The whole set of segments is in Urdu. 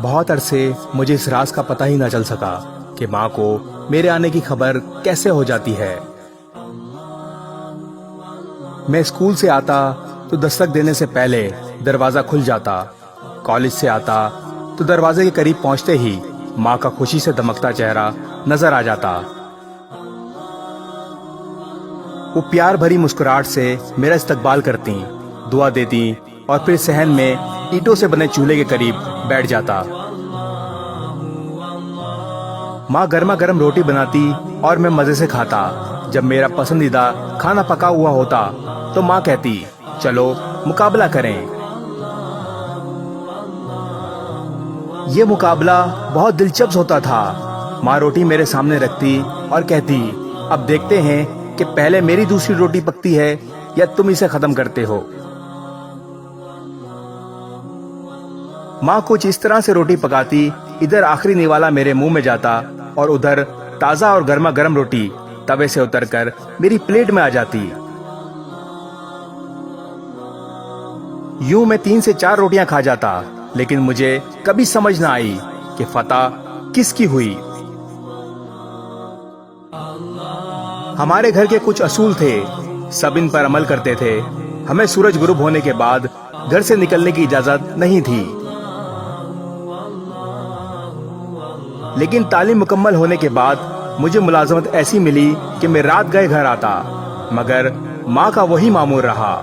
بہت عرصے مجھے اس راز کا پتہ ہی نہ چل سکا کہ ماں کو میرے آنے کی خبر کیسے ہو جاتی ہے۔ میں اسکول سے آتا تو دستک دینے سے پہلے دروازہ کھل جاتا، کالج سے آتا تو دروازے کے قریب پہنچتے ہی ماں کا خوشی سے دمکتا چہرہ نظر آ جاتا۔ وہ پیار بھری مسکراہٹ سے میرا استقبال کرتی، دعا دیتی اور پھر صحن میں اینٹوں سے بنے چولہے کے قریب بیٹھ جاتا۔ ماں گرما گرم روٹی بناتی اور میں مزے سے کھاتا۔ جب میرا پسندیدہ کھانا پکا ہوا ہوتا تو ماں کہتی، چلو مقابلہ کریں۔ یہ مقابلہ بہت دلچسپ ہوتا تھا۔ ماں روٹی میرے سامنے رکھتی اور کہتی، اب دیکھتے ہیں کہ پہلے میری دوسری روٹی پکتی ہے یا تم اسے ختم کرتے ہو۔ ماں کچھ اس طرح سے روٹی پکاتی، ادھر آخری نوالا میرے منہ میں جاتا اور ادھر تازہ اور گرما گرم روٹی توے سے اتر کر میری پلیٹ میں آ جاتی۔ یوں میں 3 سے 4 روٹیاں کھا جاتا، لیکن مجھے کبھی سمجھ نہ آئی کہ فتح کس کی ہوئی۔ ہمارے گھر کے کچھ اصول تھے، سب ان پر عمل کرتے تھے۔ ہمیں سورج غروب ہونے کے بعد گھر سے نکلنے کی اجازت نہیں تھی، لیکن تعلیم مکمل ہونے کے بعد مجھے ملازمت ایسی ملی کہ میں رات گئے گھر آتا، مگر ماں کا وہی معمول رہا۔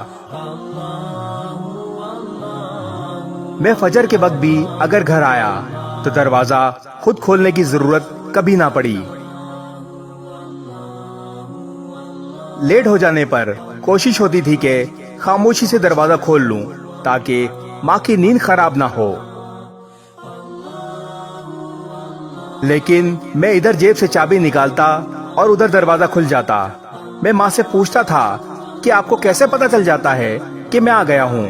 میں فجر کے وقت بھی اگر گھر آیا تو دروازہ خود کھولنے کی ضرورت کبھی نہ پڑی۔ لیٹ ہو جانے پر کوشش ہوتی تھی کہ خاموشی سے دروازہ کھول لوں تاکہ ماں کی نیند خراب نہ ہو، لیکن میں ادھر جیب سے چابی نکالتا اور ادھر دروازہ کھل جاتا۔ میں ماں سے پوچھتا تھا کہ آپ کو کیسے پتہ چل جاتا ہے کہ میں آ گیا ہوں؟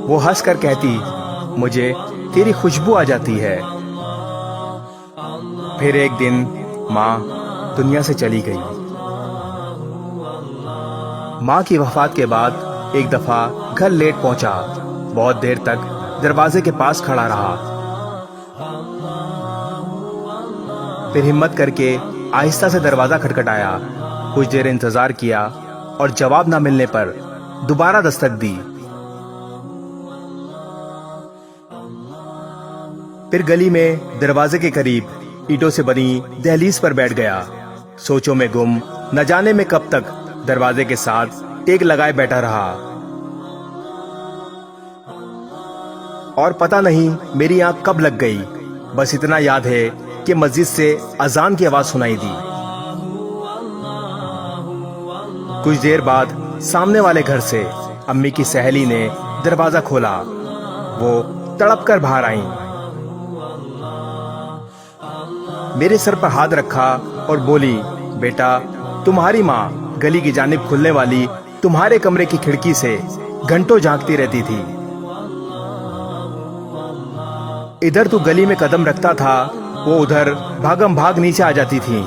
وہ ہنس کر کہتی، مجھے تیری خوشبو آ جاتی ہے۔ پھر ایک دن ماں دنیا سے چلی گئی۔ ماں کی وفات کے بعد ایک دفعہ گھر لیٹ پہنچا، بہت دیر تک دروازے کے پاس کھڑا رہا، پھر ہمت کر کے آہستہ سے دروازہ کھٹکھٹایا۔ کچھ دیر انتظار کیا اور جواب نہ ملنے پر دوبارہ دستک دی۔ پھر گلی میں دروازے کے قریب اینٹوں سے بنی دہلیز پر بیٹھ گیا، سوچوں میں گم، نہ جانے میں کب تک دروازے کے ساتھ ٹیک لگائے بیٹھا رہا، اور پتہ نہیں میری آنکھ کب لگ گئی۔ بس اتنا یاد ہے کہ مسجد سے اذان کی آواز سنائی دی۔ کچھ دیر بعد سامنے والے گھر سے امی کی سہیلی نے دروازہ کھولا، وہ تڑپ کر باہر آئیں، میرے سر پر ہاتھ رکھا اور بولی، بیٹا تمہاری ماں گلی کی جانب کھلنے والی تمہارے کمرے کی کھڑکی سے گھنٹوں جھانکتی رہتی تھی۔ ادھر تو گلی میں قدم رکھتا تھا، وہ ادھر بھاگم بھاگ نیچے آ جاتی تھی۔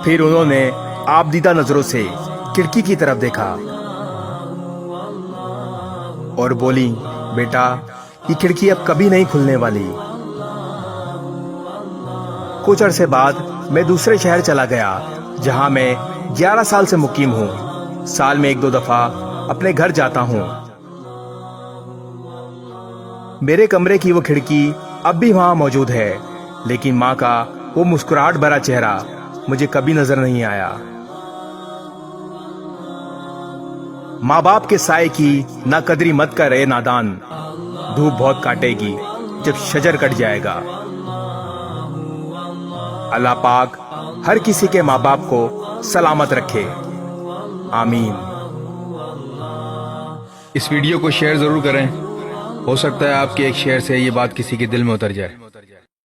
پھر انہوں نے آپ دیدہ نظروں سے کھڑکی کی طرف دیکھا اور بولی، بیٹا یہ کھڑکی اب کبھی نہیں کھلنے والی۔ کچھ عرصے بعد میں دوسرے شہر چلا گیا، جہاں میں 11 سال سے مقیم ہوں۔ سال میں 1-2 دفعہ اپنے گھر جاتا ہوں۔ میرے کمرے کی وہ کھڑکی اب بھی وہاں موجود ہے، لیکن ماں کا وہ مسکراہٹ بھرا چہرہ مجھے کبھی نظر نہیں آیا۔ ماں باپ کے سائے کی نہ قدری مت کر اے نادان، دھوپ بہت کاٹے گی جب شجر کٹ جائے گا۔ اللہ پاک ہر کسی کے ماں باپ کو سلامت رکھے، آمین۔ اس ویڈیو کو شیئر ضرور کریں، ہو سکتا ہے آپ کے ایک شیئر سے یہ بات کسی کے دل میں اتر جائے۔